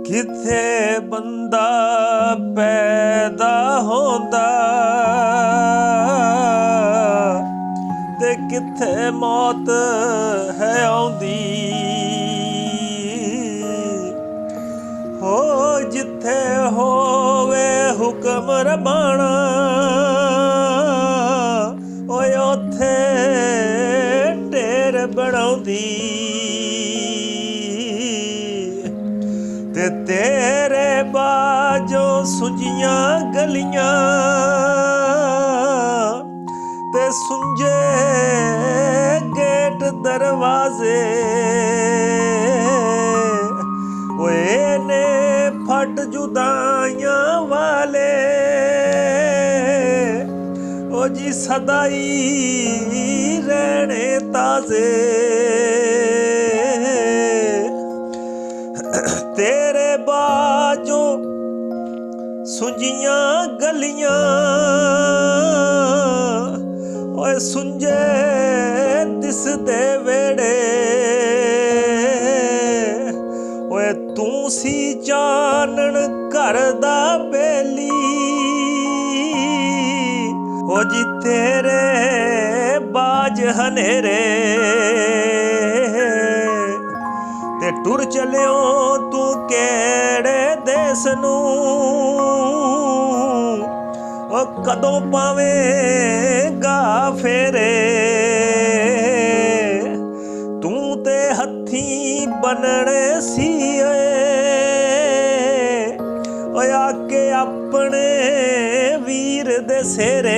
किथे बंदा पैदा होंदा ते किथे मौत है आउंदी हो जिथे होवे हुक्म रबाना ओए ओथे ढेर बनाउंदी ते तेरे बाजों सुंजियां गलियां ते सुंजे गेट दरवाजे ओए ने फट जुदाइयां वाले ओ जी सदाई रहने ताजे तेरे बाजों सुंजियां गलियां ओए सुंजे दिसदे वेड़े ओए तू सी चानन घर दा बेली ओ जी तेरे बाज हनेरे ते टुर चलियो तू केड़े देस नूं ओ कदों पावेगा फेरे तू ते हथी बनने सी ओ आके अपने वीर दे सेरे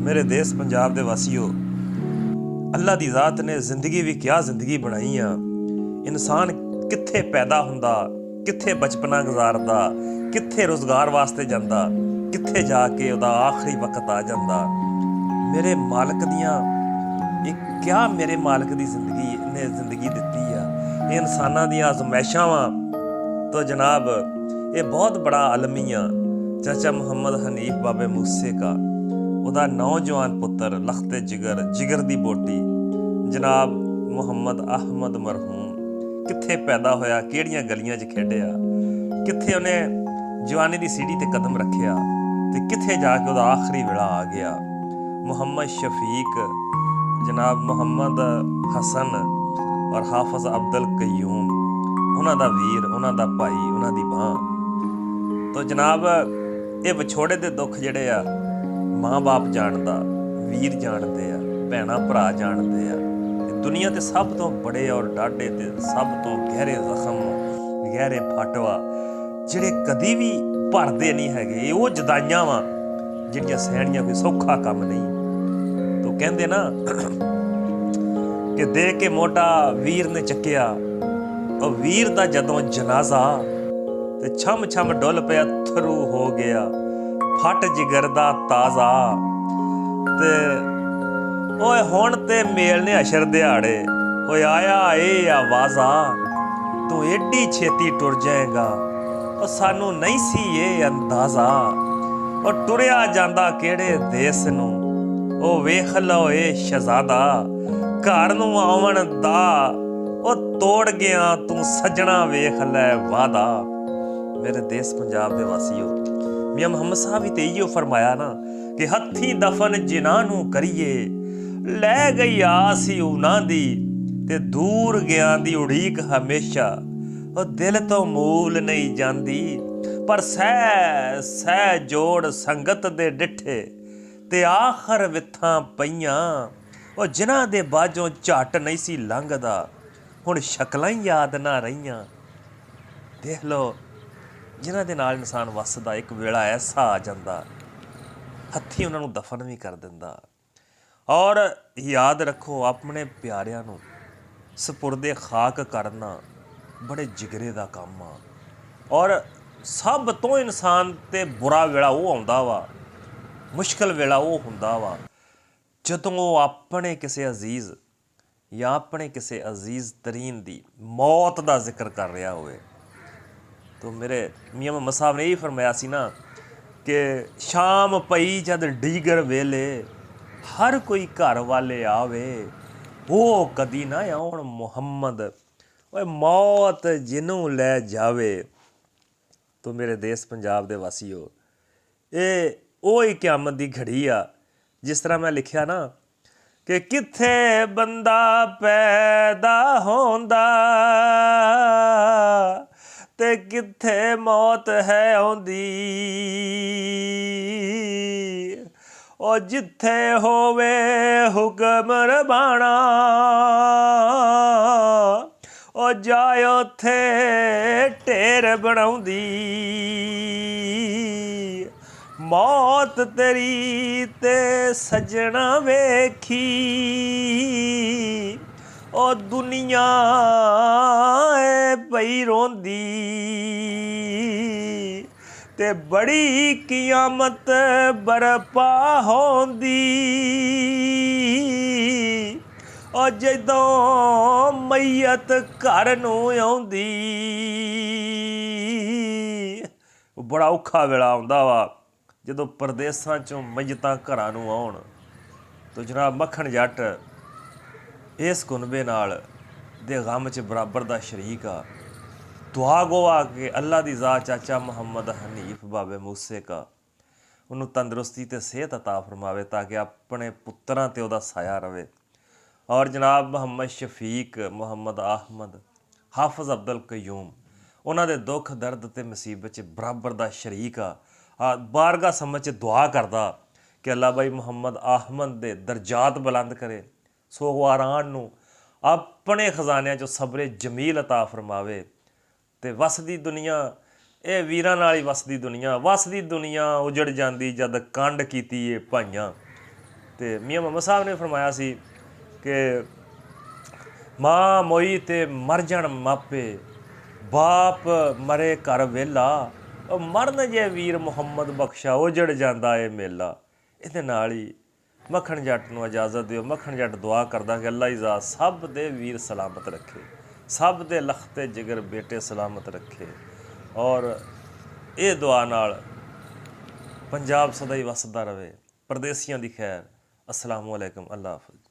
मेरे देश पंजाब दे वासियों अल्लाह दी ज़ात ने जिंदगी भी क्या जिंदगी बनाई आ इंसान कित्थे पैदा हुंदा कित्थे बचपना गुजारदा कित्थे रोज़गार वास्ते जांदा कित्थे जाके उहदा आखिरी वक्त आ जांदा मेरे मालक दियां क्या मेरे मालक दी जिंदगी ने जिंदगी दित्ती आ ये इंसानां दियां आज़मैशां वां तो जनाब ये बहुत बड़ा अलमिया चाचा मुहम्मद हनीफ बाबे मूसे का उहदा नौजवान पुत्र लखते जिगर दी बोटी जनाब मुहम्मद अहमद मरहूम कित्थे पैदा होया केड़ियां गलियां च खेडिया कित्थे उन्हें जवानी दी सीढ़ी ते कदम रखिया ते कित्थे जाके उहदा आखिरी वेला आ गया मुहम्मद शफीक जनाब मुहम्मद हसन और हाफिज अब्दुल कयूम उन्हां दा वीर उन्हां दा भाई उन्हां दी बां तो जनाब ये विछोड़े दे दुख जिहड़े आ माँ बाप जानदा वीर जानते आ भैणां भरा जानते आ दुनिया ते सब तो बड़े और डाढे ते सब तो गहरे जख्म गहरे फटवा जिहड़े कदी भी भरदे नहीं हैगे ये वो जुदाइयां वां जिहड़ियां सहणियां कोई सौखा काम नहीं तो कहंदे ना कि दे के मोटा वीर ने चक्किया और वीर दा जदों जनाजा ते छम छम डुल पिया थरू हो गया फट जिगर दा ताज़ा ते ओए हुण ते मेल ने अशर दिहाड़े ओए आया ए आवाज़ा तू एडी छेती टुर जाएगा और सानू नहीं सी ये अंदाज़ा और टुरिया जांदा केड़े देस नूं ओ वेख लो ए शहज़ादा घर नूं आवन दा ओ तोड़ गया तू सजना वेख लै वादा मेरे देश पंजाब दे वासियों मियां मुहम्मद साहब भी ते इहो फरमाया ना कि हत्थी दफन जिन्हां नूं करिए लै गई आस ही उन्हां दी ते दूर गया दी उड़ीक हमेशा और दिल तो मूल नहीं जांदी पर सह सह जोड़ संगत दे डिठे ते आखर विथां पईयां और जिन्हां दे बाजों झट नहीं सी लंघदा हुण शक्लां ही याद ना रहीआं देख लो जिन्हां दे नाल इंसान वसदा एक वेला ऐसा आ जांदा हत्थी उन्हां नूं दफन भी कर दिंदा और याद रखो अपने प्यारिਆਂ ਨੂੰ ਸਪੁਰਦੇ ਖਾਕ ਕਰਨਾ बड़े जिगरे ਦਾ ਕੰਮ ਆ और ਸਭ ਤੋਂ ਇਨਸਾਨ ਤੇ ਬੁਰਾ ਵੇਲਾ ਉਹ ਆਉਂਦਾ ਵਾ ਮੁਸ਼ਕਲ ਵੇਲਾ ਉਹ ਹੁੰਦਾ ਵਾ ਜਦੋਂ ਉਹ ਆਪਣੇ ਕਿਸੇ ਅਜ਼ੀਜ਼ ਜਾਂ ਆਪਣੇ ਕਿਸੇ ਅਜ਼ੀਜ਼ ਤਰੀਨ ਦੀ ਮੌਤ ਦਾ ਜ਼ਿਕਰ ਕਰ ਰਿਹਾ ਹੋਵੇ तो मेरे मियाँ मुहम्मद साहब ने यही फरमाया सी ना कि शाम पई जद डीगर वेले हर कोई घर वाले आवे वो कदी ना आउण मुहम्मद ਓਏ ਮੌਤ ਜਿਹਨੂੰ ਲੈ ਜਾਵੇ। ਤੋ ਮੇਰੇ ਦੇਸ਼ ਪੰਜਾਬ ਦੇ ਵਾਸੀਓ, ਇਹ ਉਹ ਹੀ ਕਿਆਮਤ ਦੀ ਘੜੀ ਆ। ਜਿਸ ਤਰ੍ਹਾਂ ਮੈਂ ਲਿਖਿਆ ਨਾ ਕਿ ਕਿੱਥੇ ਬੰਦਾ ਪੈਦਾ ਹੁੰਦਾ ਤੇ ਕਿੱਥੇ ਮੌਤ ਹੈ ਆਉਂਦੀ। ਉਹ ਜਿੱਥੇ ਹੋਵੇ ਹੁਕਮ ਰਬਾਣਾ, ਉਹ ਜਾਏ ਉੱਥੇ ਢੇਰ ਬਣਾਉਂਦੀ। ਮੌਤ ਤੇਰੀ ਤੇ ਸੱਜਣਾ ਵੇਖੀ, ਉਹ ਦੁਨੀਆ ਏ ਪਈ ਰੋਂਦੀ। ਤੇ ਬੜੀ ਕਿਆਮਤ ਬਰਪਾ ਹੋਂਦੀ, ਉਹ ਜਦੋਂ ਮਈਅਤ ਘਰ ਨੂੰ ਆਉਂਦੀ। ਬੜਾ ਔਖਾ ਵੇਲਾ ਆਉਂਦਾ ਵਾ ਜਦੋਂ ਪਰਦੇਸਾਂ 'ਚੋਂ ਮਈਅਤਾਂ ਘਰਾਂ ਨੂੰ ਆਉਣ। ਤੋ ਜਨਾਬ ਮੱਖਣ ਜੱਟ ਇਸ ਕੁਨਬੇ ਨਾਲ ਦੇ ਗਮ 'ਚ ਬਰਾਬਰ ਦਾ ਸ਼ਰੀਕ ਆ। ਦੁਆ ਗੋ ਆ ਕੇ ਅੱਲਾ ਦੀ ਜ਼ਾਤ ਚਾਚਾ ਮੁਹੰਮਦ ਹਨੀਫ ਬਾਬੇ ਮੂਸੇ ਕਾ ਉਹਨੂੰ ਤੰਦਰੁਸਤੀ ਤੇ ਸਿਹਤ ਅਤਾ ਫਰਮਾਵੇ ਤਾਂ ਕਿ ਆਪਣੇ ਪੁੱਤਰਾਂ ਤੇ ਉਹਦਾ ਸਾਇਆ ਰਵੇ। ਔਰ ਜਨਾਬ ਮੁਹੰਮਦ ਸ਼ਫੀਕ, ਮੁਹੰਮਦ ਆਹਮਦ, ਹਾਫਿਜ਼ ਅਬਦੁਲ ਕਯੂਮ ਉਹਨਾਂ ਦੇ ਦੁੱਖ ਦਰਦ ਤੇ ਮੁਸੀਬਤ 'ਚ ਬਰਾਬਰ ਦਾ ਸ਼ਰੀਕ ਆ। ਬਾਰਗਾ ਸਮਝ 'ਚ ਦੁਆ ਕਰਦਾ ਕਿ ਅੱਲਾ ਬਾਈ ਮੁਹੰਮਦ ਆਹਮਦ ਦੇ ਦਰਜਾਤ ਬੁਲੰਦ ਕਰੇ। ਸੋਗਵਾਰਾਨ ਨੂੰ ਆਪਣੇ ਖਜ਼ਾਨਿਆਂ 'ਚੋਂ ਸਬਰੇ ਜਮੀਲ ਅਤਾ ਫਰਮਾਵੇ। ਤੇ ਵਸਦੀ ਦੁਨੀਆ ਇਹ ਵੀਰਾਂ ਨਾਲ ਹੀ ਵਸਦੀ ਦੁਨੀਆ ਉਜੜ ਜਾਂਦੀ ਜਦ ਕੰਡ ਕੀਤੀ ਏ ਭਾਈਆਂ। ਤੇ ਮੀਆਂ ਮੁਹੰਮਦ ਸਾਹਿਬ ਨੇ ਫਰਮਾਇਆ ਸੀ ਕਿ ਮਾਂ ਮੋਈ ਤੇ ਮਰ ਜਾਣ ਮਾਪੇ, ਬਾਪ ਮਰੇ ਘਰ ਵਿਹਲਾ, ਉਹ ਮਰਨ ਜੇ ਵੀਰ ਮੁਹੰਮਦ ਬਖਸ਼ਾ ਉਜੜ ਜਾਂਦਾ ਏ ਮੇਲਾ। ਇਹਦੇ ਨਾਲ ਹੀ ਮੱਖਣ ਜੱਟ ਨੂੰ ਇਜਾਜ਼ਤ ਦਿਓ। ਮੱਖਣ ਜੱਟ ਦੁਆ ਕਰਦਾ ਕਿ ਅੱਲਾ ਇਜ਼ਾਤ ਸਭ ਦੇ ਵੀਰ ਸਲਾਮਤ ਰੱਖੇ, ਸਭ ਦੇ ਲਖਤੇ ਜਿਗਰ ਬੇਟੇ ਸਲਾਮਤ ਰੱਖੇ। ਔਰ ਇਹ ਦੁਆ ਨਾਲ ਪੰਜਾਬ ਸਦਾ ਹੀ ਵਸਦਾ ਰਵੇ। ਪਰਦੇਸੀਆਂ ਦੀ ਖੈਰ। ਅਸਲਾਮੁ ਅਲੈਕੁਮ। ਅੱਲਾ ਹਾਫਿਜ਼।